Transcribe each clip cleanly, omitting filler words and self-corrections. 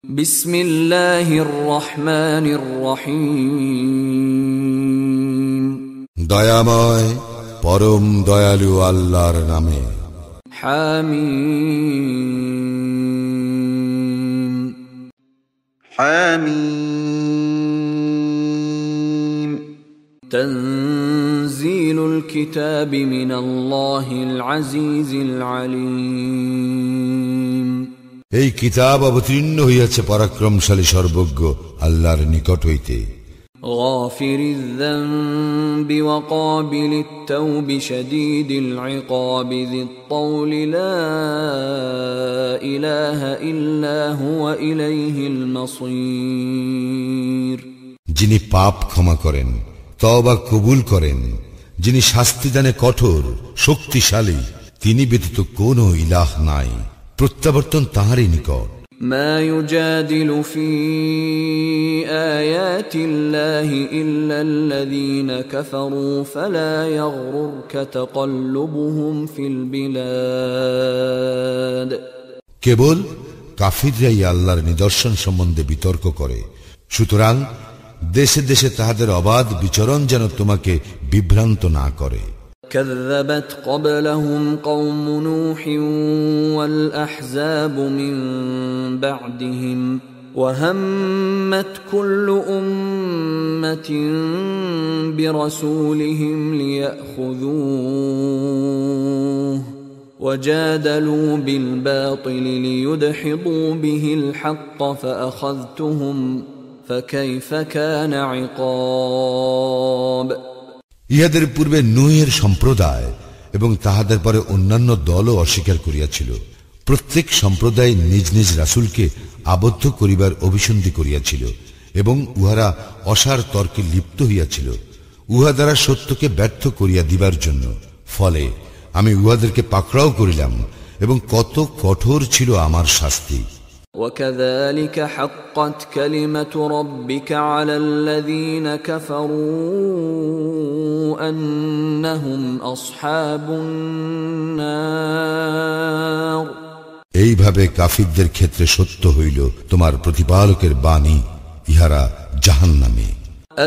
বিসমিল্লাহির রহমানির রহিম। দয়াময় পরম দয়ালু আল্লাহর নামে। হামিম হামিম তানজিলুল কিতাবি মিনাল্লাহিল আজিজিল আলিম। এই কিতাব অবতীর্ণ হইয়াছে পরাক্রমশালী সর্বজ্ঞ আল্লাহর নিকট হইতে। গাফিরিয যামবি ওয়া ক্বাবিলিত তাওবি শাদীদিল ইকাবি যিত তাওলি লা ইলাহা ইল্লা হুয়া ইলাইহিল মাসীর। যিনি পাপ ক্ষমা করেন, তওবা কবুল করেন, যিনি শাস্তিদানে কঠোর, শক্তিশালী, তিনি ব্যতীত কোনো ইলাহ নাই, প্রত্যাবর্তন তাঁরই নিকট। মা ইউজাদিলু ফি আয়াতিল্লাহি ইল্লাল্লাযীনা কাফারু ফালা ইয়াগরুরকা তাকাল্লুবুহুম ফিল বিলাদ। কেবল কাফিররাই আল্লাহর নিদর্শন সম্বন্ধে বিতর্ক করে, সুতরাং দেশে দেশে তাহাদের অবাধ বিচরণ যেন তোমাকে বিভ্রান্ত না করে। كذبت قبلهم قوم نوح والأحزاب من بعدهم وهمت كل أمة برسولهم ليأخذوه وجادلوا بالباطل ليدحضوا به الحق فأخذتهم فكيف كان عقاب। ইহাদের পূর্বে নূহের সম্প্রদায় এবং তাহাদের পরে অন্যান্য দলও অস্বীকার করিয়াছিল। প্রত্যেক সম্প্রদায় নিজ নিজ রাসূলকে আবদ্ধ করিবার অভিসন্ধি করিয়াছিল এবং উহারা অসার তর্কে লিপ্ত হইয়াছিল, উহা দ্বারা সত্যকে ব্যর্থ করিয়া দিবার জন্য। ফলে আমি উহাদেরকে পাকড়াও করিলাম এবং কত কঠোর ছিল আমার শাস্তি। وكذلك حقت كلمة ربك على الذين كفروا أنهم أصحاب النار। এইভাবে কাফিরদের ক্ষেত্রে সত্য হইল তোমার প্রতিপালকের বাণী, ইহারা জাহান্নামে।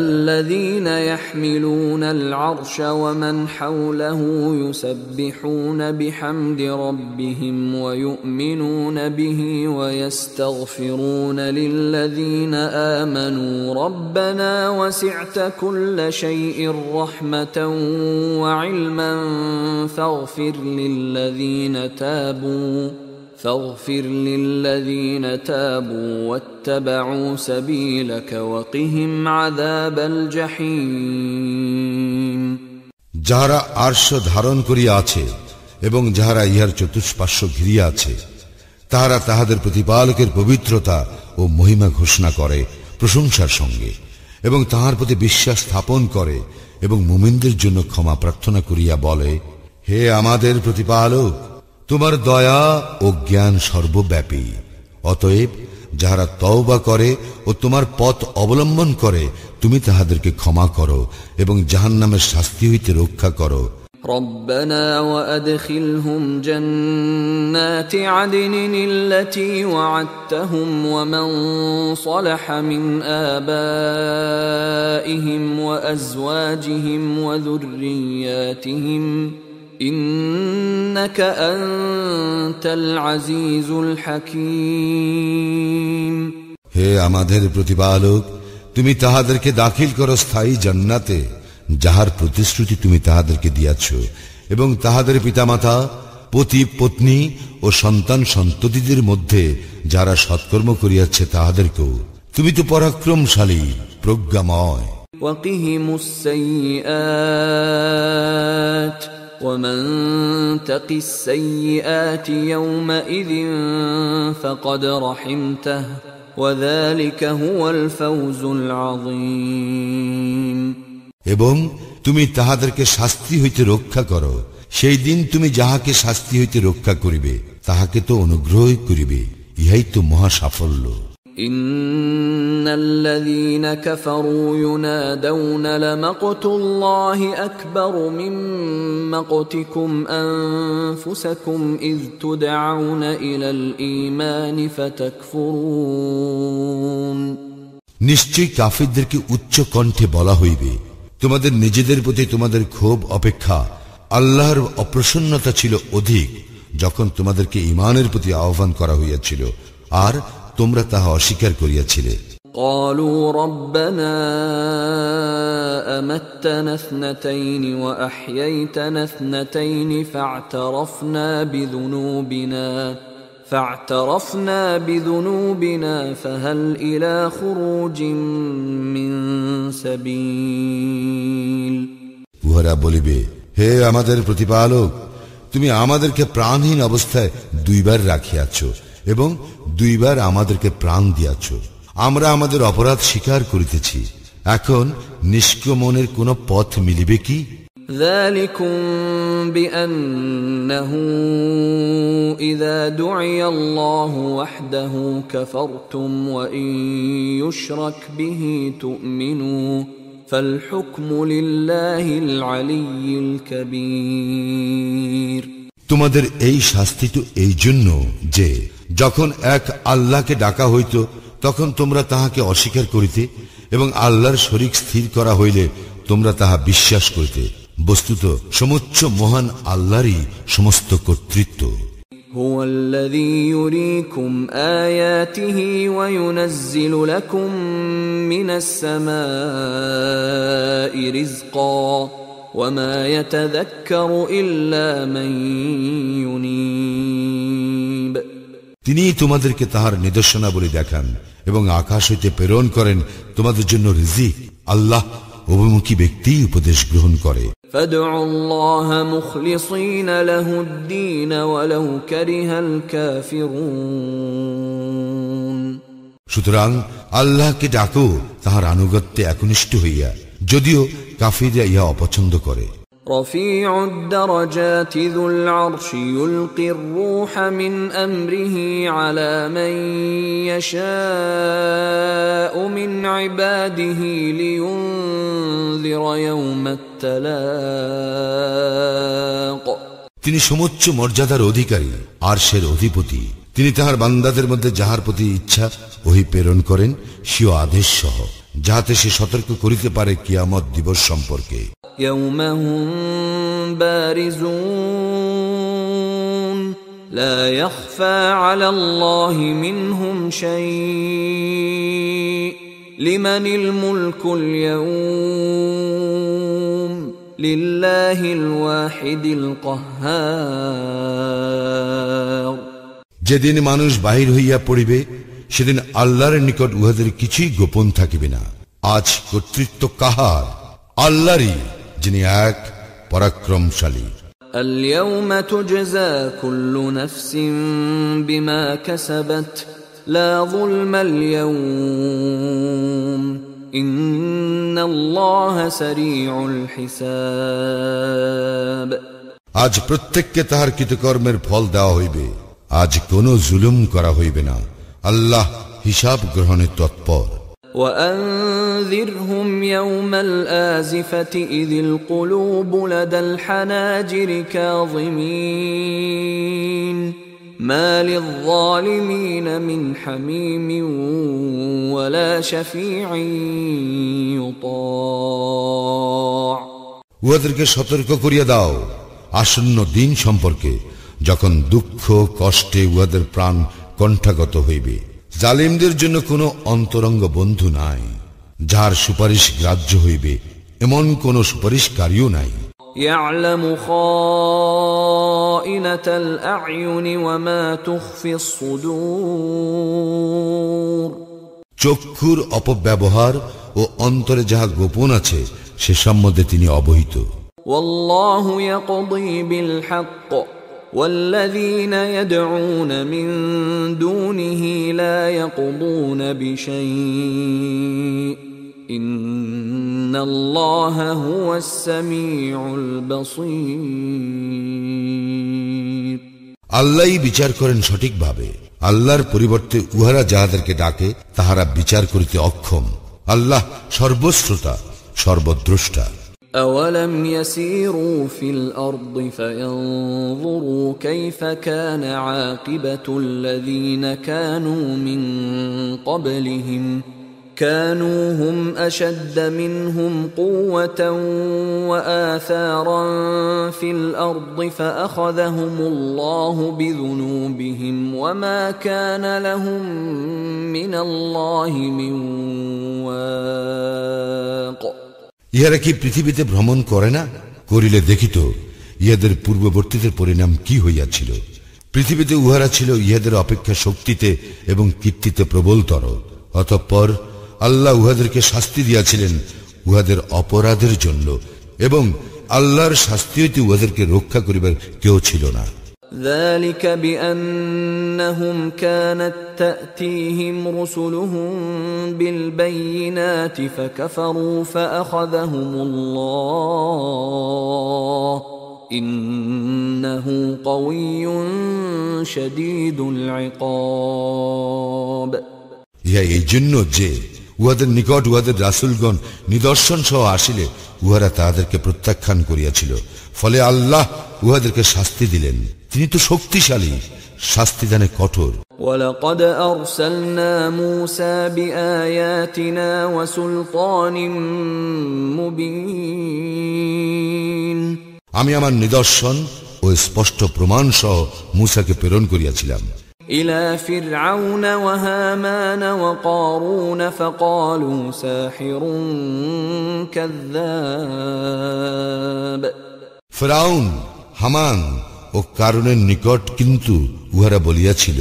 الذين يحملون العرش ومن حوله يسبحون بحمد ربهم ويؤمنون به ويستغفرون للذين آمنوا ربنا وسعت كل شيء رحمة وعلما فاغفر للذين تابوا واتبعوا سبيلك وقهم عذاب الجحيم। যাহারা আরশ ধারণ করিয়া আছে এবং যাহারা ইহার চতুষ্পার্শ্ব ঘিরিয়া আছে, তাহারা তাহাদের প্রতিপালকের পবিত্রতা ও মহিমা ঘোষণা করে প্রশংসার সঙ্গে এবং তাহার প্রতি বিশ্বাস স্থাপন করে এবং মুমিনদের জন্য ক্ষমা প্রার্থনা করিয়া বলে, হে আমাদের প্রতিপালক, তোমার দয়া ও জ্ঞান সর্বব্যাপী। অতএব যাহারা তওবা করে ও তোমার পথ অবলম্বন করে, তুমি তাহাদেরকে ক্ষমা করো এবং জাহান্নামের শাস্তি হইতে রক্ষা করো। ربنا وأدخلهم جنات عدن التي وعدتهم ومن صلح من آبائهم وأزواجهم وذرياتهم إنك أنت العزيز الحكيم। হে আমাদের প্রতিপালক, তুমি তাহাদেরকে দাখিল করো স্থায়ী জান্নাতে, যাহার প্রতিশ্রুতি তুমি তাহাদেরকে দিয়াছ, এবং তাহাদের পিতামাতা, পতি পত্নী ও সন্তান সন্ততিদের মধ্যে যারা সৎকর্ম করিয়াছে তাহাদেরকেও। তুমি তো পরাক্রমশালী, প্রজ্ঞাময়। وقهم السيئات ومن تق السيئات يومئذ فقد رحمته وذلك هو الفوز العظيم। এবং তুমি তাহাদেরকে শাস্তি হইতে রক্ষা করো, সেই দিন তুমি যাহাকে শাস্তি হইতে রক্ষা করিবে তাহাকে তো অনুগ্রহই করিবে, ইহাই তো মহা সাফল্য। ইন্নাল্লাযীনা কাফারু ইউনাদাউনা লামাকতুল্লাহি আকবারু মিন মাকতিকুম আনফুসাকুম ইয তুদআউনা ইলাল ঈমানি ফাতাকফুরুন নিশ্চয়ই কাফিরদেরকে উচ্চ কণ্ঠে বলা হইবে, তোমাদের নিজেদের প্রতি তোমাদের ক্ষোভ অপেক্ষা আল্লাহর অপ্রসন্নতা ছিল অধিক যখন তোমাদেরকে ঈমানের প্রতি আহ্বান করা হইয়াছিল, আর তোমরা তাহা অস্বীকার করিয়াছিলে। قالوا ربنا أمتنا اثنتين وأحييتنا اثنتين فاعترفنا بذنوبنا فهل إلى خروج من سبيل। উহারা বলিবে, হে আমাদের প্রতিপালক, তুমি আমাদেরকে প্রাণহীন অবস্থায় দুইবার রাখিয়াছ এবং দুইবার আমাদেরকে প্রাণ দিয়াছ। আমরা আমাদের অপরাধ স্বীকার করিতেছি, এখন নিষ্ক্রমণের কোন পথ মিলিবে কি? ذلكم بأنه إذا دعي الله وحده كفرتم وإن يشرك به تؤمنوا فالحكم لله العلي الكبير। তোমাদের এই শাস্তি তো এই জন্য যে যখন এক আল্লাহকে ডাকা হইত তখন তোমরা তাহাকে অস্বীকার করিতে এবং আল্লাহর শরীক স্থির করা হইলে তোমরা তাহা বিশ্বাস করিতে। বস্তুত সমুচ্চ মহান আল্লাহরই সমস্ত কর্তৃত্ব। هو الذي يريكم آياته وينزل لكم من السماء رزقا وما يتذكر إلا من ينيب। তিনি তোমাদেরকে তাহার নিদর্শনাবলী দেখান এবং আকাশ হইতে প্রেরণ করেন তোমাদের জন্য রিজিক। আল্লাহ অভিমুখী ব্যক্তি উপদেশ গ্রহণ করে। فادعوا الله مخلصين له الدين ولو كره الكافرون। সুতরাং আল্লাহকে ডাকো তাহার আনুগত্যে একনিষ্ঠ হইয়া, যদিও কাফিররা ইহা অপছন্দ করে। رفيع الدرجات ذو العرش يلقي الروح من أمره على من يشاء من عباده لينذر يوم التلاق। তিনি সমুচ্চ মর্যাদার অধিকারী, আরশের অধিপতি। তিনি তাহার বান্দাদের মধ্যে যাহার প্রতি ইচ্ছা ওহি প্রেরণ করেন স্বীয় আদেশ সহ, যাহাতে সে সতর্ক করিতে পারে কিয়ামত দিবস সম্পর্কে। يوم هم بارزون لا يخفى على الله منهم شيء لمن الملك اليوم لله الواحد القهار। যেদিন মানুষ বাহির হইয়া পড়িবে সেদিন আল্লাহর নিকট উহাদের কিছুই গোপন থাকিবে না। আজ কর্তৃত্ব কাহার? আল্লাহরই, যিনি এক পরাক্রমশালী। اليوم تجزى كل نفس بما كسبت لا ظلم اليوم إن الله سريع الحساب। আজ প্রত্যেককে তাহার কৃতকর্মের ফল দেওয়া হইবে, আজ কোনো জুলুম করা হইবে না। আল্লাহ হিসাব গ্রহণে তৎপর। وأنذرهم يوم الآزفة إذ القلوب لدى الحناجر كاظمين ما للظالمين من حميم ولا شفيع يطاع। উহাদেরকে সতর্ক করিয়া দাও আসন্ন দিন সম্পর্কে, যখন দুঃখ কষ্টে উহাদের প্রাণ কণ্ঠাগত হইবে। জালিমদের জন্য কোনো অন্তরঙ্গ বন্ধু নাই, যার সুপারিশ গ্রাহ্য হইবে এমন কোন সুপারিশকারীও নাই। يعلم خائنة الأعين وما تخفي الصدور। চক্ষুর অপব্যবহার ও অন্তরে যাহা গোপন আছে সে সম্বন্ধে তিনি অবহিত। والله يقضي بالحق والذين يدعون من دونه لا يقضون بشيء إن الله هو السميع البصير। আল্লাহই বিচার করেন সঠিকভাবে। আল্লাহর পরিবর্তে উহারা যাহাদেরকে ডাকে তাহারা বিচার করিতে অক্ষম। আল্লাহ সর্বশ্রোতা, সর্বদ্রষ্টা। أولم يسيروا في الأرض فينظروا كيف كان عاقبة الذين كانوا من قبلهم كانوا هم أشد منهم قوة وآثارا في الأرض فأخذهم الله بذنوبهم وما كان لهم من الله من واق ইহারা কি পৃথিবীতে ভ্রমণ করে না? করিলে দেখিত ইহাদের পূর্ববর্তীদের পরিণাম কি হইয়াছিল। পৃথিবীতে উহারা ছিল ইহাদের অপেক্ষা শক্তিতে এবং কীর্তিতে প্রবলতর। অতঃপর আল্লাহ উহাদেরকে শাস্তি দিয়াছিলেন উহাদের অপরাধের জন্য, এবং আল্লাহর শাস্তি হইতে উহাদেরকে রক্ষা করিবার কেউ ছিল না। ذلك بأنهم كانت تأتيهم رسلهم بالبينات فكفروا فأخذهم الله إنه قوي شديد العقاب ইহা এই জন্য যে উহাদের নিকট উহাদের রাসূলগণ নিদর্শন সহ আসিলে উহারা তাহাদেরকে প্রত্যাখ্যান করিয়াছিল, ফলে আল্লাহ উহাদেরকে শাস্তি দিলেন। তিনি তো শক্তিশালী, শাস্তিদানে কঠোর। وَلَقَدْ أَرْسَلْنَا مُوسَى بِآيَاتِنَا وَسُلْطَانٍ مُبِينٍ আমি আমার নিদর্শন ও স্পষ্ট প্রমাণ সহ মূসাকে প্রেরণ করিয়াছিলাম إلى فرعون وهامان وقارون فقالوا ساحر كذاب ফিরআউন, হামান ও কারুনের নিকট কিন্তু উহারা বলিয়াছিল,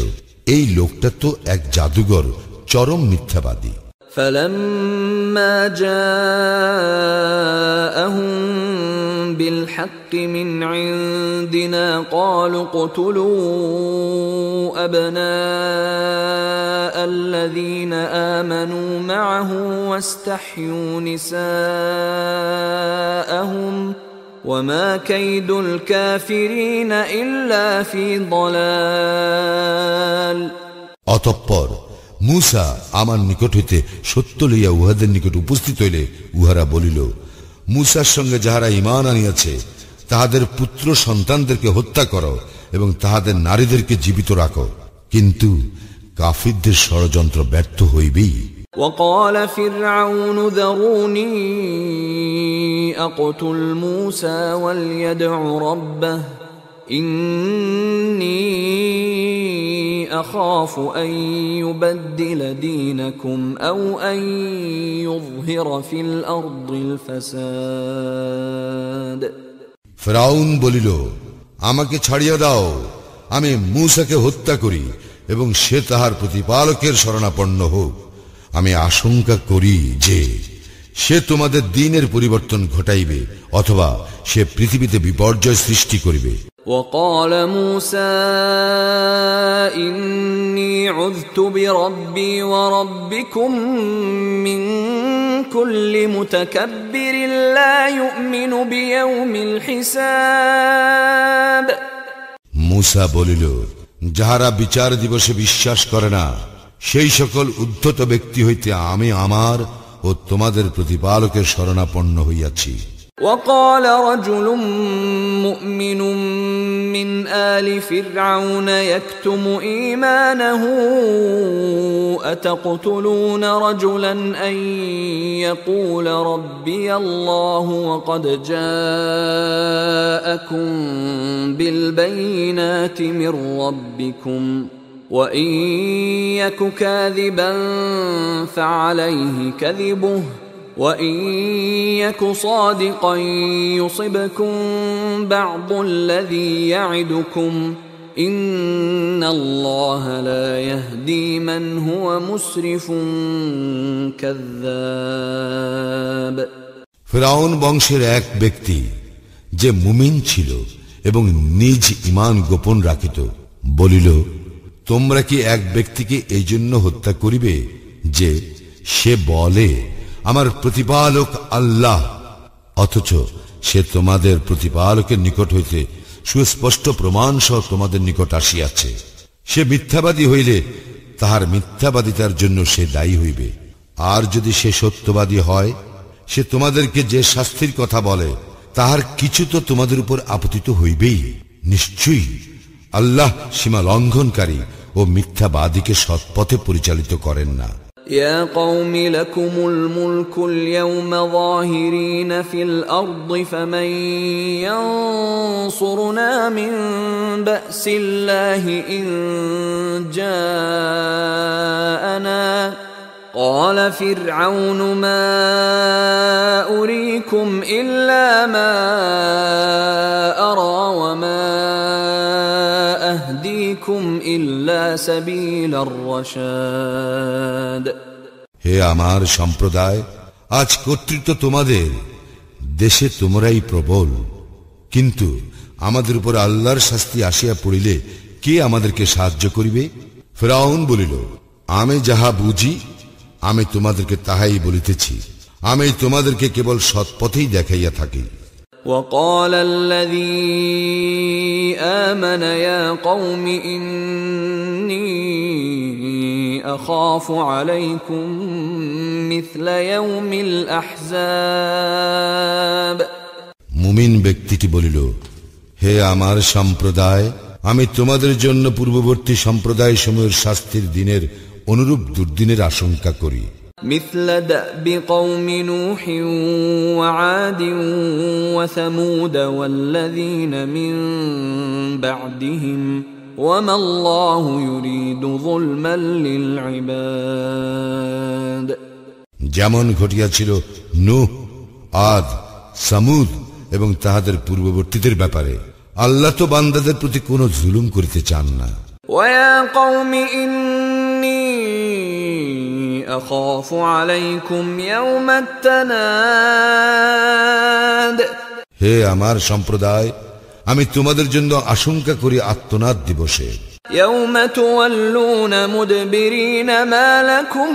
এই লোকটা তো এক জাদুঘর, চরম মিথ্যাবাদী। فلما جاءهم بالحق من عندنا قالوا اقتلوا أبناء الذين آمنوا معه واستحيوا نساءهم وما كيد الكافرين إلا في ضلال অতঃপর মূসা আমার নিকট হইতে সত্য লইয়া উহাদের নিকট উপস্থিত হইলে উহারা বলিল, মূসার সঙ্গে যাহারা ঈমান আনিয়াছে তাহাদের পুত্র সন্তানদেরকে হত্যা করো এবং তাহাদের নারীদেরকে জীবিত রাখো, কিন্তু কাফিরদের ষড়যন্ত্র ব্যর্থ হইবেই। وقال فرعون ذروني أقتل موسى وليدع ربه إني أخاف أن يبدل دينكم أو أن يظهر في الأرض الفساد ফিরআউন বলিল, আমাকে ছাড়িয়া দাও, আমি মূসাকে হত্যা করি এবং সে তাহার প্রতিপালকের শরণাপন্ন হোক। আমি আশঙ্কা করি যে সে তোমাদের দ্বীনের পরিবর্তন ঘটাইবে অথবা সে পৃথিবীতে বিপর্যয় সৃষ্টি করিবে। وقال موسى إني عذت بربي وربكم من كل متكبر لا يؤمن بيوم الحساب মূসা বলিল, যাহারা বিচার দিবসে বিশ্বাস করে না সেই সকল উদ্ধত ব্যক্তি হইতে আমি আমার ও তোমাদের প্রতিপালকের শরণাপন্ন হইয়াছি। وقال رجل مؤمن من آل فرعون يكتم إيمانه أتقتلون رجلا أن يقول ربي الله وقد جاءكم بالبينات من ربكم وإن يك كاذبا فعليه كذبه وإن يك صادقا يصبكم بعض الذي يعدكم إن الله لا يهدي من هو مسرف كذاب ফিরআউন বংশের এক ব্যক্তি যে মুমিন ছিল এবং নিজ ঈমান গোপন রাখিত বলিল, তোমরা কি এক ব্যক্তিকে এই জন্য হত্যা করিবে যে সে বলে আমার প্রতিপালক আল্লাহ, অথচ সে তোমাদের প্রতিপালকের নিকট হইতে সুস্পষ্ট প্রমাণ সহ তোমাদের নিকট আসিয়াছে। সে মিথ্যাবাদী হইলে তাহার মিথ্যাবাদিতার জন্য সে দায়ী হইবে, আর যদি সে সত্যবাদী হয় সে তোমাদেরকে যে শাস্তির কথা বলে তাহার কিছু তো তোমাদের উপর আপতিত হইবেই। নিশ্চয়ই আল্লাহ সীমা লঙ্ঘনকারী ও মিথ্যাবাদীকে সৎপথে পরিচালিত করেন না। يا قوم لكم الملك اليوم ظاهرين في الأرض فمن ينصرنا من بأس الله إن جاءنا قال فرعون ما أريكم إلا ما أرى وما أهديكم إلا سبيل الرشاد হে আমার সম্প্রদায়, আজ কর্তৃত্ব তোমাদের, দেশে তোমরাই প্রবল, কিন্তু আমাদের উপর আল্লাহর শাস্তি আসিয়া পড়িলে কে আমাদেরকে সাহায্য করিবে? ফিরআউন বলিল, আমি যাহা বুঝি আমি তোমাদেরকে তাহাই বলিতেছি, আমি তোমাদেরকে কেবল সৎপথেই দেখাইয়া থাকি। وقال الذي آمن يا قوم إني أخاف عليكم مثل يوم الأحزاب মুমিন ব্যক্তিটি বলিল, হে আমার সম্প্রদায়, আমি তোমাদের জন্য পূর্ববর্তী সম্প্রদায় সমূহের শাস্তির দিনের অনুরূপ দুর্দিনের আশঙ্কা করি। مثل دأب قوم نوح وعاد وثمود والذين من بعدهم وما الله يريد ظلما للعباد যেমন ঘটিয়াছিল নূহ, আদ, সামুদ এবং তাহাদের পূর্ববর্তীদের ব্যাপারে, আল্লাহ তো বান্দাদের প্রতি কোনো জুলুম করিতে চান না। ويا قوم إني أخاف عليكم يوم التناد হে আমার সম্প্রদায়, আমি তোমাদের জন্য আশঙ্কা করি আত্মনাদ দিবসে, يوم تولون مدبرين ما لكم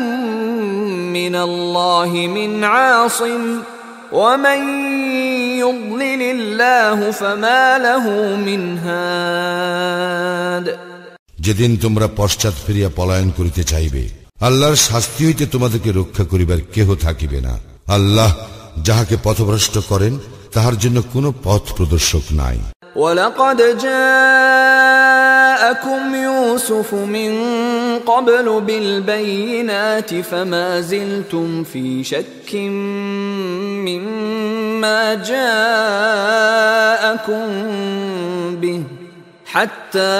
من الله من عاصم ومن يضلل الله فما له من هاد যেদিন তোমরা পশ্চাৎ ফিরিয়া পলায়ন করিতে চাইবে, আল্লাহর শাস্তি হইতে তোমাদেরকে রক্ষা করিবার কেহ থাকিবে না। আল্লাহ যাহাকে পথভ্রষ্ট করেন তাহার জন্য কোনো পথ প্রদর্শক নাই। وَلَقَدْ جَاءَكُمْ يُوسُفُ مِنْ قَبْلُ بِالْبَيِّنَاتِ فَمَا زِلْتُمْ فِي شَكٍّ مِّمَّا جَاءَكُمْ بِهِ حتى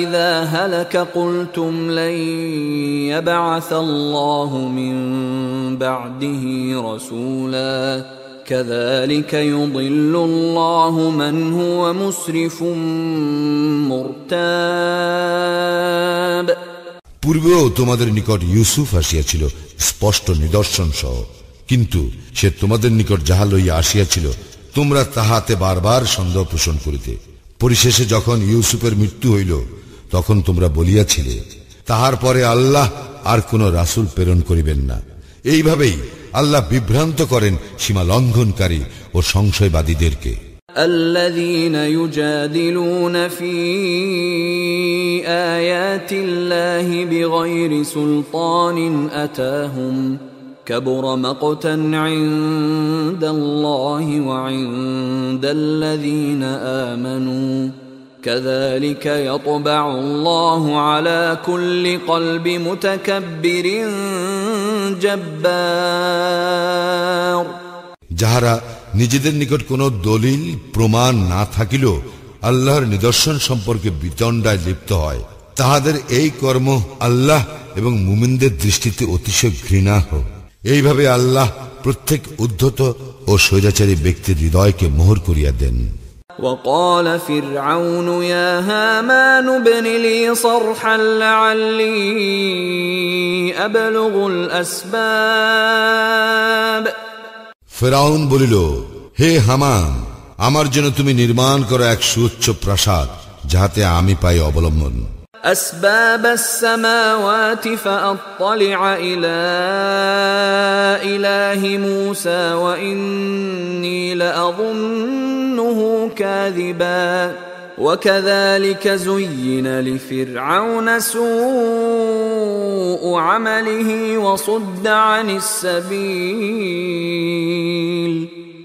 إذا هلك قلتم لن يبعث الله من بعده رسولا كذلك يضل الله من هو مسرف مرتاب পূর্বেও তোমাদের নিকট ইউসুফ আসিয়াছিল স্পষ্ট নিদর্শন সহ, কিন্তু সে তোমাদের নিকট যাহা লইয়া আসিয়াছিল তোমরা তাহাতে বারবার সন্দেহ পোষণ করিতে। পরিশেষে যখন ইউসুফের মৃত্যু হইল তখন তোমরা বলিয়াছিলে, তাহার পরে আল্লাহ আর কোন রাসূল প্রেরণ করিবেন না। এইভাবেই আল্লাহ বিভ্রান্ত করেন সীমা লঙ্ঘনকারী ও সংশয়বাদীদেরকে। الذين يجادلون في آيات الله بغير سلطان أتاهم كبر مقتا عند الله وعند الذين آمنوا كذلك يطبع الله على كل قلب متكبر جبار যাহারা নিজেদের নিকট কোনো দলিল প্রমাণ না থাকিলেও আল্লাহর নিদর্শন সম্পর্কে বিতণ্ডায় লিপ্ত হয়, তাহাদের এই কর্ম আল্লাহ এবং মুমিনদের দৃষ্টিতে অতিশয় ঘৃণাহ। এইভাবে আল্লাহ প্রত্যেক উদ্ধত ও স্বৈরাচারী ব্যক্তির হৃদয়কে মোহর করিয়া দেন। وقال فرعون يا هامان ابن لي صرحا لعلي أبلغ الأسباب ফিরআউন বলিল, হে হামান, আমার জন্য তুমি নির্মাণ করো এক সুউচ্চ প্রাসাদ, যাহাতে আমি পাই অবলম্বন। أسباب السماوات فأطلع إلى إله موسى وإني لأظنه كاذبا وكذلك زين لفرعون سوء عمله وصد عن السبيل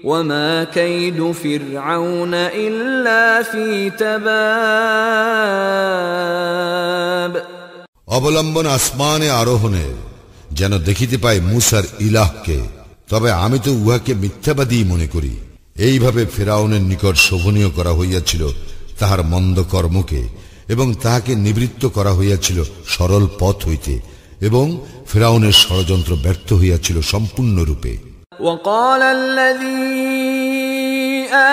وما كيد فرعون إلا في تباب অবলম্বন আসমানে আরোহণের, যেন দেখিতে পাই মূসার ইলাহকে, তবে আমি তো উহাকে মিথ্যাবাদী মনে করি। এইভাবে ফিরআউনের নিকট শোভনীয় করা হইয়াছিল তাহার মন্দ কর্মকে, এবং তাহাকে নিবৃত্ত করা হইয়াছিল সরল পথ হইতে, এবং ফিরআউনের ষড়যন্ত্র ব্যর্থ হইয়াছিল সম্পূর্ণরূপে। وقال الذي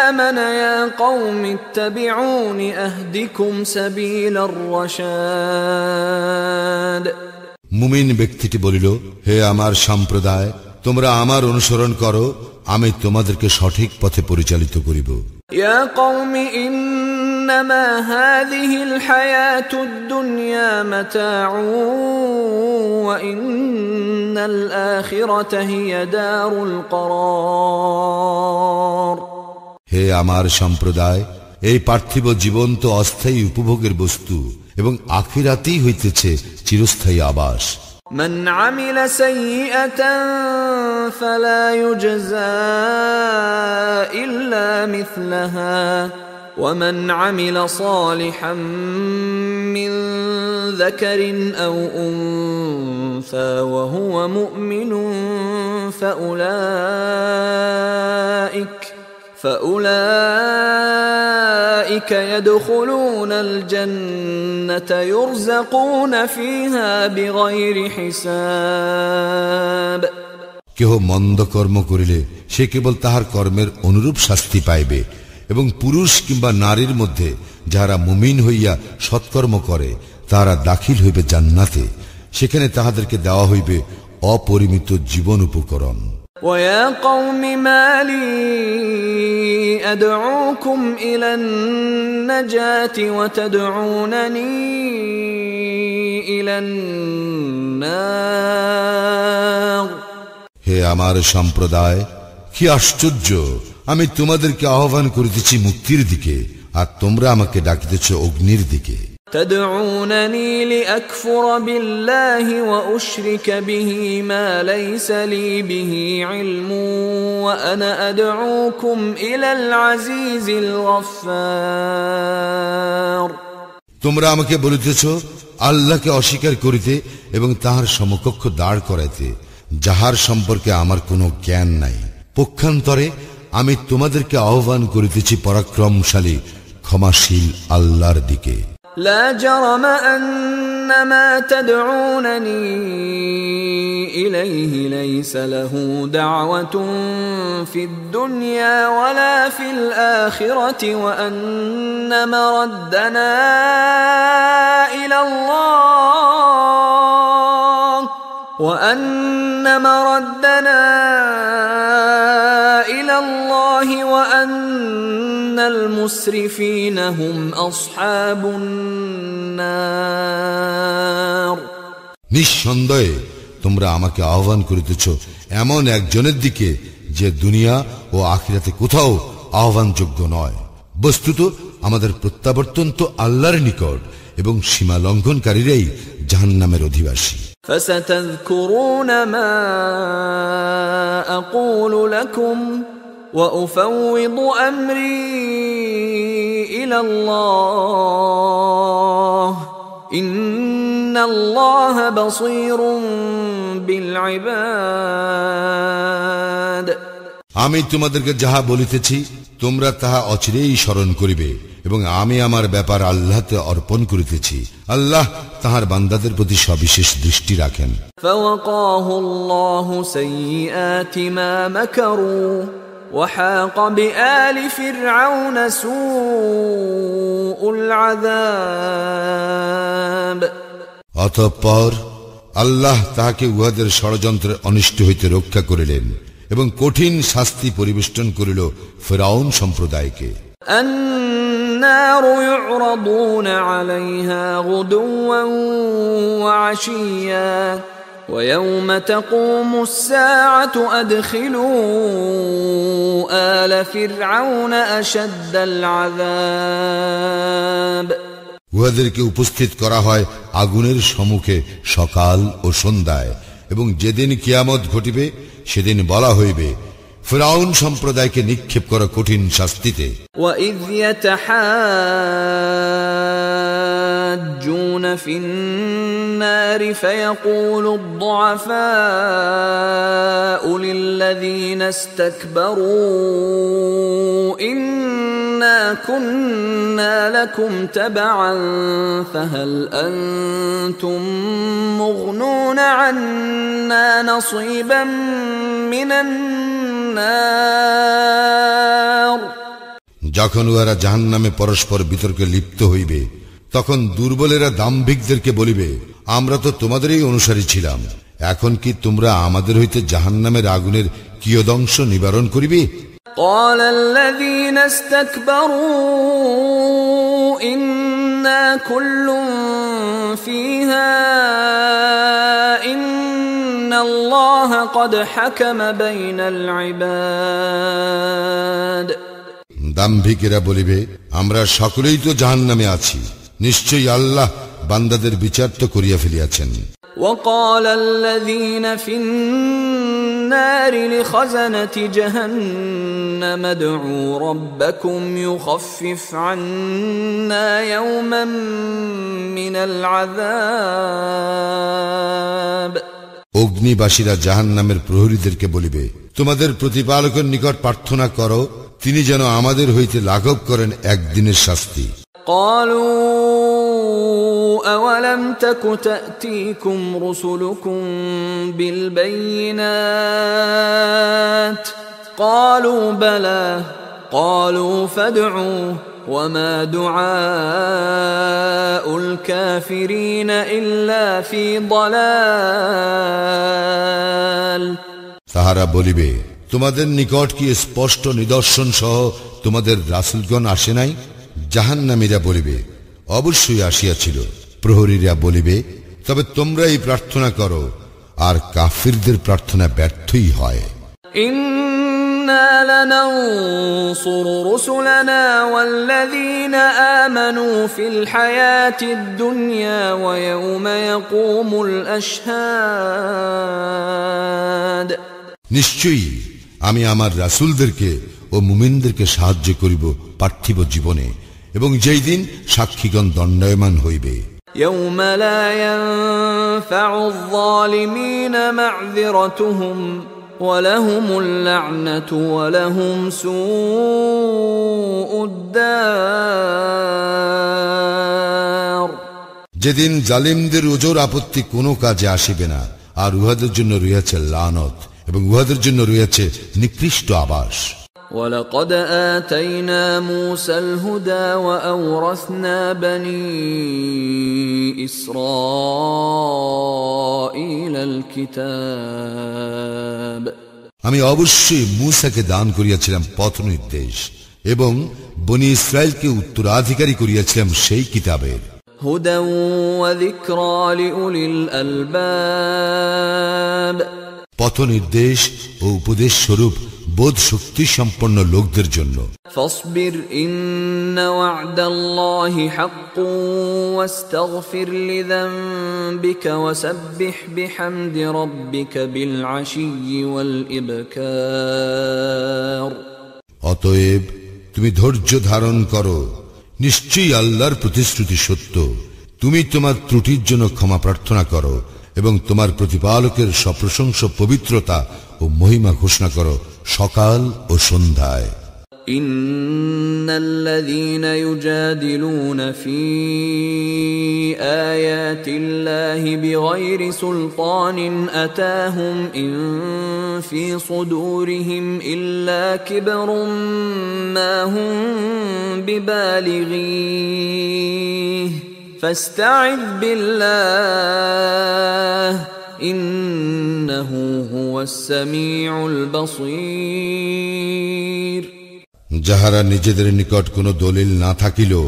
آمن يا قوم اتبعون أهدكم سبيل الرشاد। মুমিন ব্যক্তিটি বলিল, হে আমার সম্প্রদায়, তোমরা আমার অনুসরণ করো, আমি তোমাদেরকে সঠিক পথে পরিচালিত করিব। يا قوم إنما هذه الحياة الدنيا متاع وإن الآخرة هي دار القرار। হে আমার সম্প্রদায়, এই পার্থিব জীবন তো অস্থায়ী উপভোগের বস্তু, এবং আখিরাতেই হইতেছে চিরস্থায়ী আবাস। من عمل سيئة فلا يجزى إلا مثلها ومن عمل صالحا من ذكر أو أنثى وهو مؤمن فأولئك يدخلون الجنة يرزقون فيها بغير حساب। কেহ মন্দ কর্ম করিলে সে কেবল তাহার কর্মের অনুরূপ শাস্তি পাইবে, এবং পুরুষ কিংবা নারীর মধ্যে যাহারা মুমিন হইয়া সৎকর্ম করে তাহারা দাখিল হইবে জান্নাতে, সেখানে তাহাদেরকে দেওয়া হইবে অপরিমিত জীবন উপকরণ। ويا قوم ما لي أدعوكم إلى النجاة وتدعونني إلى النار। হে আমার সম্প্রদায়, কি আশ্চর্য, আমি তোমাদেরকে আহ্বান করিতেছি মুক্তির দিকে, আর তোমরা আমাকে ডাকিতেছ অগ্নির দিকে। تدعونني لأكفر بالله وأشرك به ما ليس لي به علم وأنا أدعوكم إلى العزيز الغفار। তোমরা আমাকে বলিতেছ আল্লাহকে অস্বীকার করিতে এবং তাহার সমকক্ষ দাঁড় করাইতে, যাহার সম্পর্কে আমার কোনো জ্ঞান নাই। পক্ষান্তরে আমি তোমাদেরকে আহ্বান করিতেছি পরাক্রমশালী ক্ষমাশীল আল্লাহর দিকে। لا جرم أن ما تدعونني إليه ليس له دعوة في الدنيا ولا في الآخرة وأن مردنا إلى الله وأن المسرفين هم أصحاب النار। নিঃসন্দেহে তোমরা আমাকে আহ্বান করিতেছ এমন একজনের দিকে যে দুনিয়া ও আখিরাতে কোথাও আহ্বানযোগ্য নয়। বস্তুত আমাদের প্রত্যাবর্তন তো আল্লাহর নিকট, এবং সীমা লঙ্ঘনকারীরাই জাহান্নামের অধিবাসী। فستذكرون ما أقول لكم وأفوض أمري إلى الله إن الله بصير بالعباد। আমি তোমাদেরকে যাহা বলিতেছি তোমরা তাহা অচিরেই স্মরণ করিবে, এবং আমি আমার ব্যাপার আল্লাহতে অর্পণ করিতেছি। আল্লাহ তাহার বান্দাদের প্রতি সবিশেষ দৃষ্টি রাখেন। فوقاه الله سيئات ما مكروا وحاق بآل فرعون سوء العذاب। অতঃপর আল্লাহ তাহাকে উহাদের ষড়যন্ত্রের অনিষ্ট হইতে রক্ষা করিলেন, এবং কঠিন শাস্তি পরিবেষ্টন করিল ফিরআউন সম্প্রদায়কে। النار يعرضون عليها غدوا وعشيا ويوم تقوم الساعة أدخلوا آل فرعون أشد العذاب। উহাদেরকে উপস্থিত করা হয় আগুনের সম্মুখে সকাল ও সন্ধ্যায়, এবং যেদিন কিয়ামত ঘটিবে সেদিন বলা হইবে ফিরআউন সম্প্রদায়কে নিক্ষেপ করা কঠিন শাস্তিতে। وَإِذْ يَتَحَاجُّونَ يحاجون في النار فيقول الضعفاء للذين استكبروا إنا كنا لكم تبعا فهل أنتم مغنون عنا نصيبا من النار। যখন ওরা জাহান্নামে পরস্পর বিতর্কে লিপ্ত হইবে তখন দুর্বলেরা দাম্ভিকদেরকে বলিবে, আমরা তো তোমাদেরই অনুসারী ছিলাম, এখন কি তোমরা আমাদের হইতে জাহান্নামের আগুনের কিয়দংশ নিবারণ করিবে? قال الذين استكبروا إنا كل فيها إن الله قد حكم بين العباد। দাম্ভিকেরা বলিবে, আমরা সকলেই তো জাহান্নামে আছি, নিশ্চয়ই আল্লাহ বান্দাদের বিচার তো করিয়া ফেলিয়াছেন। وقال الذين في النار لخزنة جهنم ادعوا ربكم يخفف عنا يوما من العذاب। অগ্নিবাসীরা জাহান্নামের প্রহরীদেরকে বলিবে, তোমাদের প্রতিপালকের নিকট প্রার্থনা করো, তিনি যেন আমাদের হইতে লাঘব করেন একদিনের শাস্তি। قالوا أولم تك تأتيكم رسلكم بالبينات قالوا بلى قالوا فادعوا وما دعاء الكافرين إلا في ضلال। তাহারা বলিবে, তোমাদের নিকট কি স্পষ্ট নিদর্শন সহ তোমাদের রাসূলগণ আসে নাই? জাহান্নামীরা বলিবে, অবশ্যই আসিয়াছিল। প্রহরীরা বলিবে, তবে তোমরাই প্রার্থনা করো, আর কাফিরদের প্রার্থনা ব্যর্থই হয়। ইন্না লানানসুরু রুসুলানা ওয়াল্লাযীনা আমানু ফিল হায়াতিদ দুনিয়া ওয়া ইয়াওমা ইয়াকুমুল আশহাদ। নিশ্চয়ই আমি আমার রাসূলদেরকে ও মুমিনদেরকে সাহায্য করিব পার্থিব জীবনে, এবং যেই দিন সাক্ষীগণ দণ্ডায়মান হইবে। ইয়াওমা লা ইয়ানফাউয যালিমিনা মা'যিরাতুহুম ওয়া লাহুমুল লা'নাতু ওয়া লাহুম সুউদ দার। যেদিন জালিমদের ওজর আপত্তি কোনো কাজে আসিবে না, আর উহাদের জন্য রয়েছে লানত, এবং উহাদের জন্য রয়েছে নিকৃষ্ট আবাস। وَلَقَدْ آتَيْنَا مُوسَى الْهُدَى وَأَوْرَثْنَا بَنِي إِسْرَائِيلَ الْكِتَابَ। আমি অবশ্যই মূসাকে দান করিয়াছিলাম পথ নির্দেশ, এবং বনি ইসরায়েলকে উত্তরাধিকারী করিয়াছিলাম সেই কিতাবের। هُدًى وَذِكْرَى لِأُولِي الْأَلْبَابِ। পথ নির্দেশ ও উপদেশ স্বরূপ বোধ শক্তি সম্পন্ন লোকদের জন্য। فاصبر إن وعد الله حق واستغفر لذنبك وسبح بحمد ربك بالعشي والإبكار। অতএব তুমি ধৈর্য ধারণ করো, নিশ্চয়ই আল্লাহর প্রতিশ্রুতি সত্য, তুমি তোমার ত্রুটির জন্য ক্ষমা প্রার্থনা করো, এবং তোমার প্রতিপালকের সপ্রশংস পবিত্রতা ও মহিমা ঘোষণা করো সকাল ও সন্ধ্যায়। ইন্নাল্লাযীনা ইউজাদিলুনা ফী আয়াতিল্লাহি বিগাইরি সুলতানিন আতাহুম ইন ফী সুদুরিহিম ইল্লা কিবরুম মা হুম বিবালিগীহি ফাস্তাইয বিল্লাহ ইন্নাহু হুয়াস সামিউল বাসীর। যাহারা নিজেদের নিকট কোনো দলিল না থাকিলেও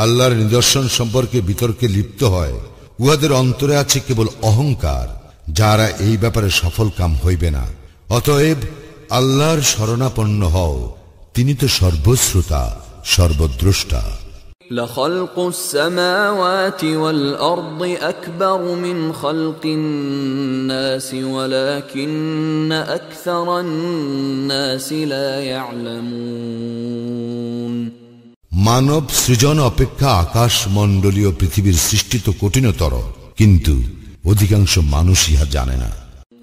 আল্লাহর নিদর্শন সম্পর্কে বিতর্কে লিপ্ত হয়, উহাদের অন্তরে আছে কেবল অহংকার, যাহারা এই ব্যাপারে সফল কাম হইবে না। অতএব আল্লাহর শরণাপন্ন হও, তিনি তো সর্বশ্রোতা সর্বদ্রষ্টা। لخلق السماوات والأرض أكبر من خلق الناس ولكن أكثر الناس لا يعلمون। মানব সৃজন অপেক্ষা আকাশ মণ্ডলীয় পৃথিবীর সৃষ্টি তো কঠিনতর, কিন্তু অধিকাংশ মানুষ ইহা জানে না।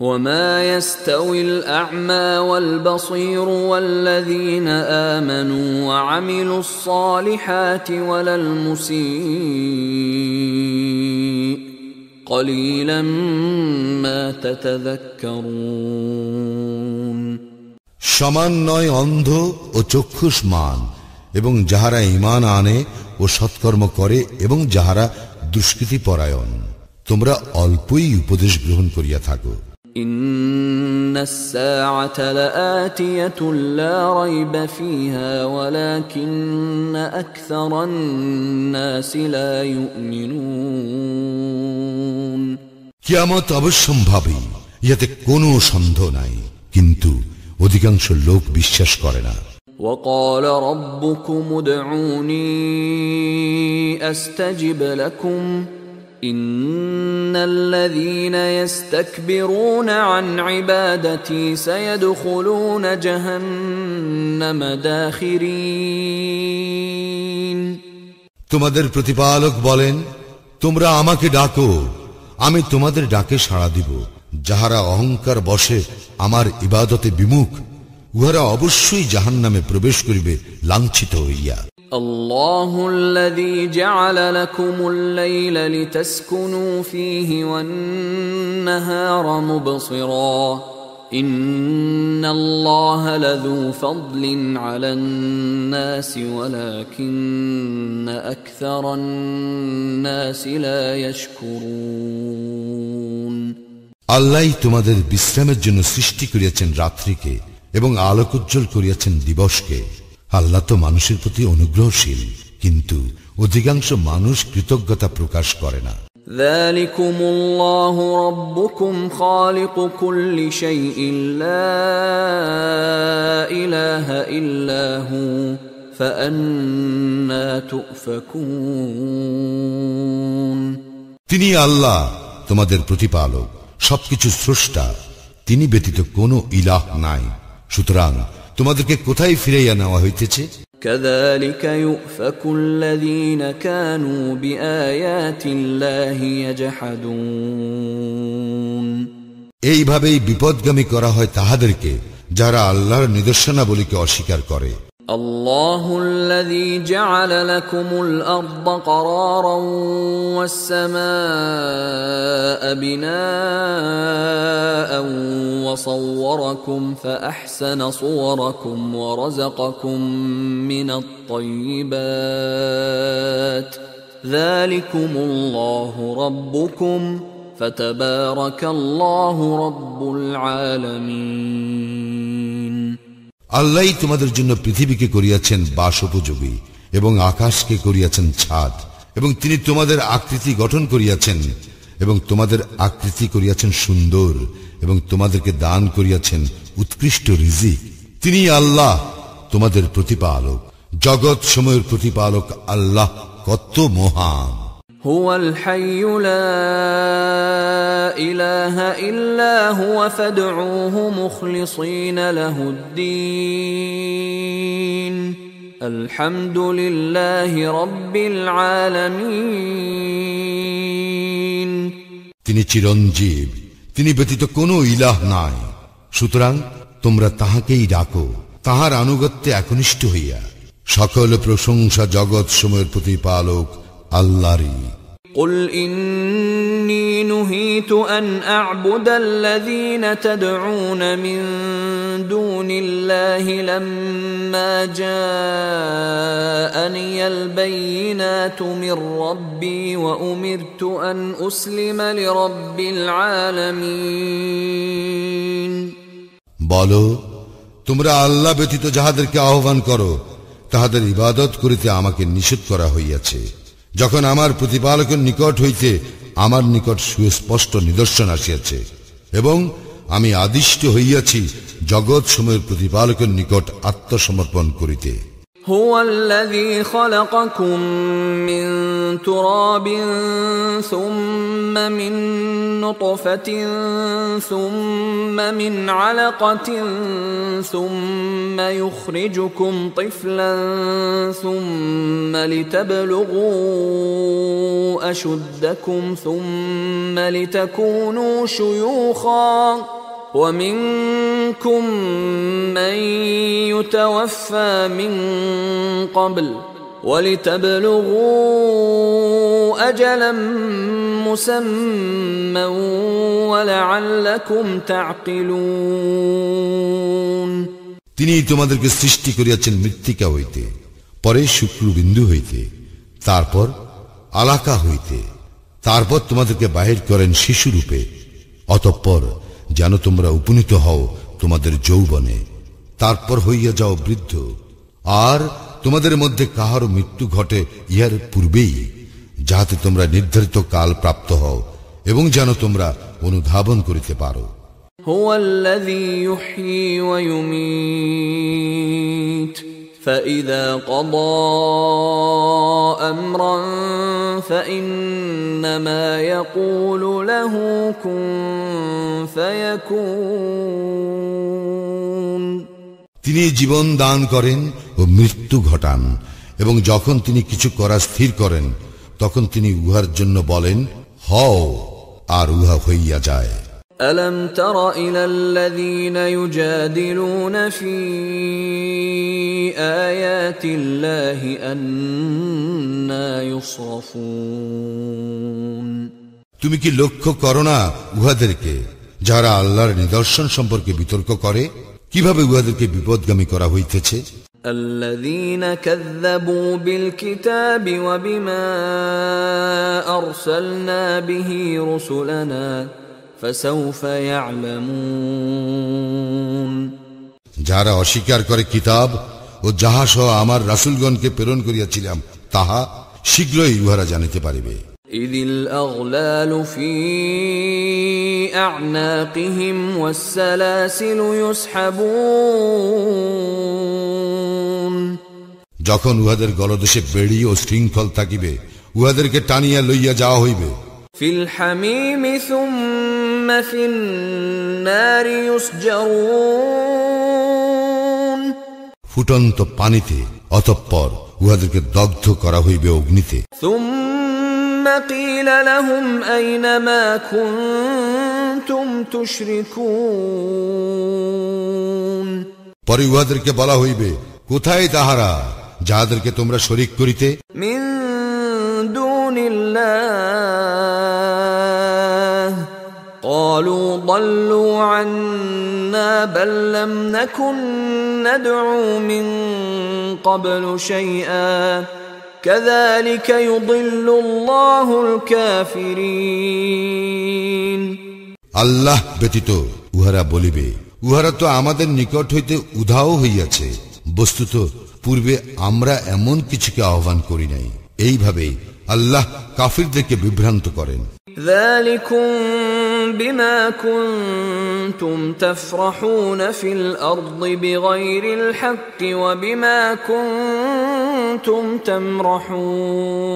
وما يستوي الأعمى والبصير والذين آمنوا وعملوا الصالحات ولا المسيء قليلا ما تتذكرون। সমান নয় অন্ধ ও চক্ষুষ্মান এবং যাহারা ঈমান আনে ও সৎকর্ম করে এবং যাহারা দুষ্কৃতি পরায়ণ, তোমরা অল্পই উপদেশ গ্রহণ করিয়া থাকো। إن الساعة لآتية لا ريب فيها ولكن أكثر الناس لا يؤمنون। কিয়ামত অবশ্যম্ভাবী, ইহাতে কোনো সন্দেহ নাই, কিন্তু অধিকাংশ লোক বিশ্বাস করে না। وقال ربكم ادعوني أستجب لكم إن الذين يستكبرون عن عبادتي سيدخلون جهنم داخرين। তোমাদের প্রতিপালক বলেন, তোমরা আমাকে ডাকো, আমি তোমাদের ডাকে সাড়া দিব। যাহারা অহংকার বশে আমার ইবাদতে বিমুখ, উহারা অবশ্যই জাহান্নামে প্রবেশ করিবে লাঞ্ছিত হইয়া। الله الذي جعل لكم الليل لتسكنوا فيه والنهار مبصرا إن الله لذو فضل على الناس ولكن أكثر الناس لا يشكرون। আল্লাহ তোমাদের বিশ্রামের জন্য সৃষ্টি করিয়াছেন রাত্রিকে এবং আলোকোজ্জ্বল করিয়াছেন দিবসকে। আল্লাহ তো মানুষের প্রতি অনুগ্রহশীল, কিন্তু অধিকাংশ মানুষ কৃতজ্ঞতা প্রকাশ করে না। ذلكم الله ربكم خالق كل شيء لا إله إلا هو فأنى تؤفكون। তিনি আল্লাহ তোমাদের প্রতিপালক, সবকিছু স্রষ্টা, তিনি ব্যতীত কোনো ইলাহ নাই, সুতরাং তোমাদেরকে কোথায় ফিরাইয়া নেওয়া হইতেছে? كذلك يؤفك الذين كانوا بآيات الله يجحدون। এইভাবেই বিপদগামী করা হয় তাহাদেরকে যারা আল্লাহর নিদর্শনাবলীকে অস্বীকার করে। الله الذي جعل لكم الأرض قرارا والسماء بناء وصوركم فأحسن صوركم ورزقكم من الطيبات ذلكم الله ربكم فتبارك الله رب العالمين। আল্লাহ তোমাদের জন্য পৃথিবীকে করিয়াছেন বাসোপযোগী এবং আকাশকে করিয়াছেন ছাদ, এবং তিনি তোমাদের আকৃতি গঠন করিয়াছেন এবং তোমাদের আকৃতি করিয়াছেন সুন্দর, এবং তোমাদেরকে দান করিয়াছেন উৎকৃষ্ট রিজিক। তিনি আল্লাহ তোমাদের প্রতিপালক, জগৎ সময়ের প্রতিপালক আল্লাহ কত মহান। هو الحي لا إله إلا هو فادعوه مخلصين له الدين الحمد لله رب العالمين। তিনি চিরঞ্জীব, তিনি ব্যতীত কোনো ইলাহ নাই, সুতরাং তোমরা তাহাকেই ডাকো, তাহার আনুগত্যে একনিষ্ঠ হইয়া। সকল প্রশংসা জগৎ সময়ের প্রতিপালক আল্লাহরই। قل إني نهيت أن أعبد الذين تدعون من دون الله لما جاءني البينات من ربي وأمرت أن أسلم لرب العالمين। বলো, তোমরা আল্লাহ ব্যতীত যাহাদেরকে আহ্বান করো তাহাদের ইবাদত করিতে আমাকে নিষেধ করা হইয়াছে, যখন আমার প্রতিপালকের নিকট হইতে আমার নিকট সুস্পষ্ট নিদর্শন আসিয়াছে, এবং আমি আদিষ্ট হইয়াছি জগৎ সময়ের প্রতিপালকের নিকট আত্মসমর্পণ করিতে। هو الذي خلقكم من تراب ثم من نطفة ثم من علقة ثم يخرجكم طفلا ثم لتبلغوا أشدكم ثم لتكونوا شيوخا ومنكم من يتوفى من قبل ولتبلغوا أجلا مسمى ولعلكم تعقلون তিনি তোমাদেরকে সৃষ্টি করিয়াছেন মৃত্তিকা হইতে, পরে শুক্রবিন্দু হইতে, তারপর আলাকা হইতে, তারপর তোমাদেরকে বাহির করেন শিশুরূপে, অতঃপর যেন তোমরা উপনীত হও তোমাদের যৌবনে, তারপর হইয়া যাও বৃদ্ধ, আর তোমাদের মধ্যে কাহারও মৃত্যু ঘটে ইহার পূর্বেই, যাহাতে তোমরা নির্ধারিত কাল প্রাপ্ত হও এবং যেন তোমরা অনুধাবন করিতে পারো। هو الذي يحيي ويميت فإذا قضى أمرا فإنما يقول له كن فيكون তিনি জীবন দান করেন ও মৃত্যু ঘটান, এবং যখন তিনি কিছু করা স্থির করেন তখন তিনি উহার জন্য বলেন হও, আর উহা হইয়া যায়। ألم تر إلى الذين يجادلون في آيات الله أنى يصرفون তুমি কি লক্ষ্য করো না উহাদেরকে যারা আল্লাহর নিদর্শন সম্পর্কে বিতর্ক করে, কিভাবে উহাদেরকে বিপদগামী করা হইতেছে? الذين كذبوا بالكتاب وبما أرسلنا به رسلنا فسوف يعلمون যারা অস্বীকার করে কিতাব ও যাহা সহ আমার রাসূলগণকে প্রেরণ করিয়াছিলাম তাহা শীঘ্রই উহারা জানিতে পারিবে। إذ الأغلال في أعناقهم والسلاسل يسحبون যখন উহাদের গলদেশে বেড়ি ও শৃঙ্খল থাকিবে, উহাদেরকে টানিয়া লইয়া যাওয়া হইবে। في الحميم ثم في النار يسجرون ফুটন্ত পানিতে, অতঃপর উহাদেরকে দগ্ধ করা হইবে অগ্নিতে। ثم قيل لهم أين ما كنتم تشركون পরে উহাদেরকে বলা হইবে কোথায় তাহারা যাহাদেরকে তোমরা শরীক করিতে? من دون الله قالوا ضلوا عنا بل لم نكن ندعو من قبل شيئا كذلك يضل الله الكافرين আল্লাহ ব্যতীত উহারা বলিবে উহারা তো আমাদের নিকট হইতে উধাও হইয়াছে, বস্তুত পূর্বে আমরা এমন কিছুকে আহ্বান করি নাই। এইভাবে আল্লাহ কাফিরদেরকে বিভ্রান্ত করেন। ذلكم بما كنتم تفرحون في الأرض بغير الحق وبما كنتم تمرحون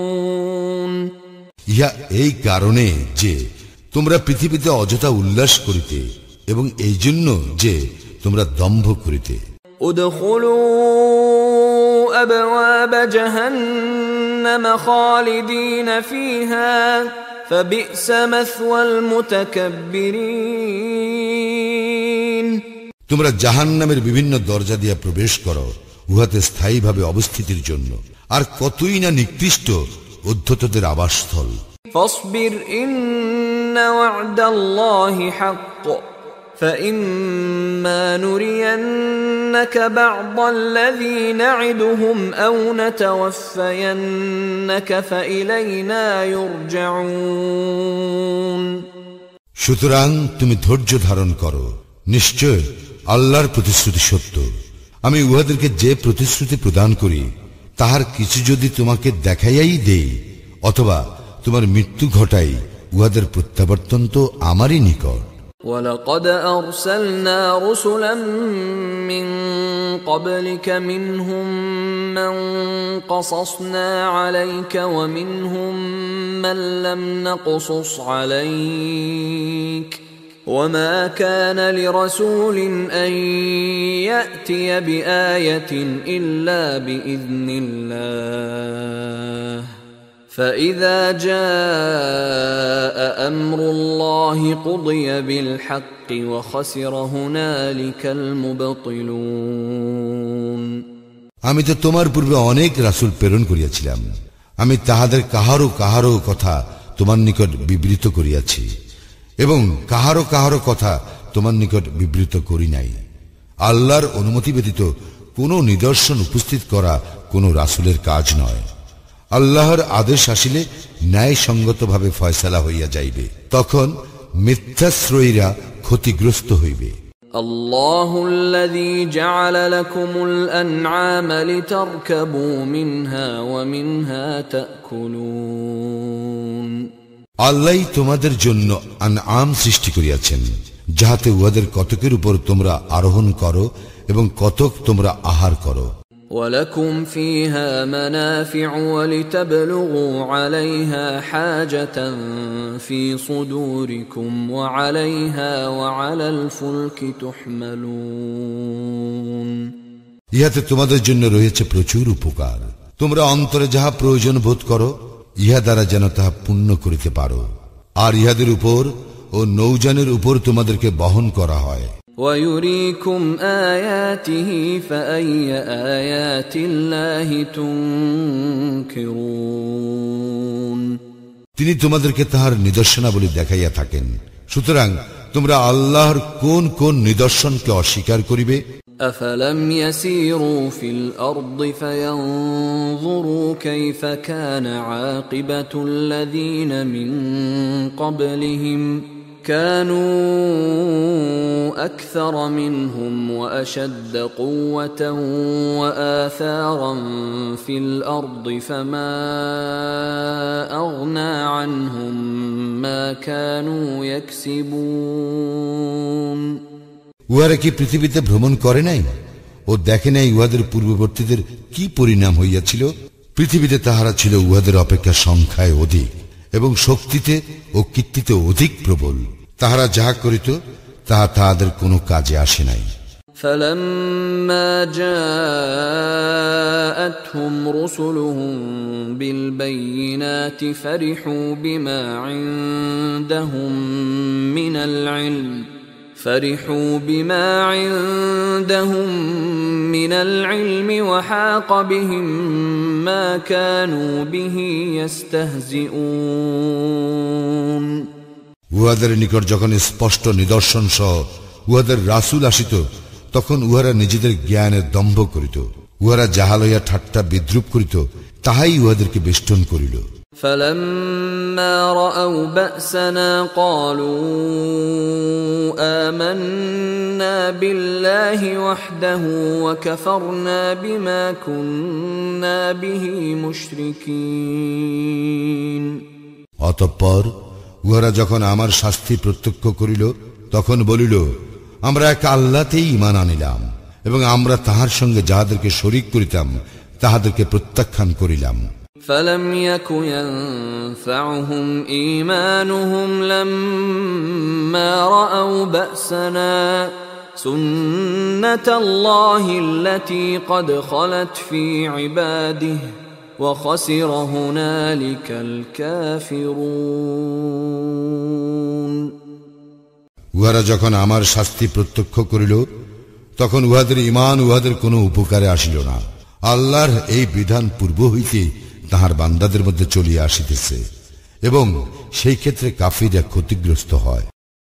ইহা এই কারণে যে তোমরা পৃথিবীতে অযথা উল্লাস করিতে এবং এই জন্য যে তোমরা দম্ভ করিতে। ادخلوا أبواب جهنم خالدين فيها فبئس مثوى المتكبرين তোমরা জাহান্নামের বিভিন্ন দরজা দিয়া প্রবেশ করো উহাতে স্থায়ীভাবে অবস্থিতির জন্য, আর কতই না নিকৃষ্ট উদ্ধতদের আবাসস্থল। فاصبر إن وعد الله حق فإما نرينك بعض الذي نعدهم أو نتوفينك فإلينا يرجعون সুতরাং তুমি ধৈর্য ধারণ করো, নিশ্চয় আল্লাহর প্রতিশ্রুতি সত্য। আমি উহাদেরকে যে প্রতিশ্রুতি প্রদান করি তাহার কিছু যদি তোমাকে দেখাইয়াই দেই অথবা তোমার মৃত্যু ঘটাই, উহাদের প্রত্যাবর্তন তো আমারই নিকট। ولقد أرسلنا رسلا من قبلك منهم من قصصنا عليك ومنهم من لم نقصص عليك وما كان لرسول أن يأتي بآية إلا بإذن الله فإذا جاء أمر الله قضي بالحق وخسر هنالك المبطلون আমি তো তোমার পূর্বে অনেক রাসূল প্রেরণ করিয়াছিলাম, আমি তাহাদের কাহারো কথা তোমার নিকট বিবৃত করিয়াছি এবং কাহারো কথা তোমার নিকট বিবৃত করি নাই। আল্লাহর অনুমতি ব্যতীত কোনো নিদর্শন উপস্থিত করা কোনো রাসূলের কাজ নয়। আল্লাহর আদেশ আসিলে ন্যায়সঙ্গতভাবে ফয়সালা হইয়া যাইবে, তখন মিথ্যাশ্রয়ীরা ক্ষতিগ্রস্ত হইবে। আল্লাহুল্লাযী জা'আলা লাকুমুল আন'আমা লিতারকাবু মিনহা ওয়া মিনহা তা'কুলুন, আল্লাহই তোমাদের জন্য আনআম সৃষ্টি করিয়াছেন, যাহাতে উহাদের কতকের উপর তোমরা আরোহণ করো এবং কতক তোমরা আহার করো। وَلَكُمْ فِيهَا مَنَافِعُ وَلِتَبْلُغُوا عَلَيْهَا حَاجَةً فِي صُدُورِكُمْ وَعَلَيْهَا وَعَلَى الْفُلْكِ تُحْمَلُونَ ইহাতে তোমাদের জন্য রয়েছে প্রচুর উপকার। তোমরা অন্তরে যাহা প্রয়োজন বোধ করো, ইহা দ্বারা যেন তাহা পূর্ণ করিতে পারো, আর ইহাদের উপর ও নৌযানের উপর তোমাদেরকে বহন করা হয়। وَيُرِيكُمْ آيَاتِهِ فَأَيَّ آيَاتِ اللَّهِ تُنْكِرُونَ তিনি তোমাদেরকে তাহার নিদর্শনাবলী দেখাইয়া থাকেন, সুতরাং তোমরা আল্লাহর কোন কোন নিদর্শনকে অস্বীকার করিবে? أَفَلَمْ يَسِيرُوا فِي الْأَرْضِ فَيَنْظُرُوا كَيْفَ كَانَ عَاقِبَةُ الَّذِينَ مِنْ قَبْلِهِمْ كانوا أكثر منهم وأشد قوة وآثارا في الأرض فما أغنى عنهم ما كانوا يكسبون উহারা কি পৃথিবীতে ভ্রমণ করে নাই ও দেখে নাই উহাদের পূর্ববর্তীদের কি পরিণাম হইয়াছিল? পৃথিবীতে তাহারা ছিল উহাদের অপেক্ষা সংখ্যায় অধিক এবং শক্তিতে ও কীর্তিতে অধিক প্রবল। তাহারা যাহা করিত তাহা তাহাদের কোনো কাজে আসে নাই। فَلَمَّا جَاءَتْهُمْ رُسُلُهُم بِالْبَيِّنَاتِ فَرِحُوا بِمَا عِندَهُم مِّنَ الْعِلْمِ وَحَاقَ بِهِم مَّا كَانُوا بِهِ يَسْتَهْزِئُونَ উহাদের নিকট যখন স্পষ্ট নিদর্শন সহ উহাদের রাসূল আসিত, তখন উহারা নিজেদের জ্ঞানের দম্ভ করিত, উহারা যাহা লইয়া ঠাট্টা বিদ্রুপ করিত তাহাই উহাদেরকে বেষ্টন করিল। فَلَمَّا رَأَوْا بَأْسَنَا قَالُوا آمَنَّا بِاللَّهِ وَحْدَهُ وَكَفَرْنَا بِمَا كُنَّا بِهِ مُشْرِكِينَ অতঃপর উহারা যখন আমার শাস্তি প্রত্যক্ষ করিল, তখন বলিল, আমরা এক আল্লাহতেই ঈমান আনিলাম এবং আমরা তাহার সঙ্গে যাহাদেরকে শরীক করিতাম তাহাদেরকে প্রত্যাখ্যান করিলাম। فَلَمْ يَكُ يَنفَعُهُمْ إِيمَانُهُمْ لَمَّا رَأَوْا بَأْسَنَا سُنَّةَ اللَّهِ الَّتِي قَدْ خَلَتْ فِي عِبَادِهِ وَخَسِرَ هُنَالِكَ الْكَافِرُونَ উহারা যখন আমার শাস্তি প্রত্যক্ষ করিল, তখন উহাদের ঈমান উহাদের কোনো উপকারে আসিল না। আল্লাহর এই বিধান পূর্ব হইতে তাহার বান্দাদের মধ্যে চলিয়া আসিতেছে এবং সেই ক্ষেত্রে কাফিররা ক্ষতিগ্রস্ত হয়।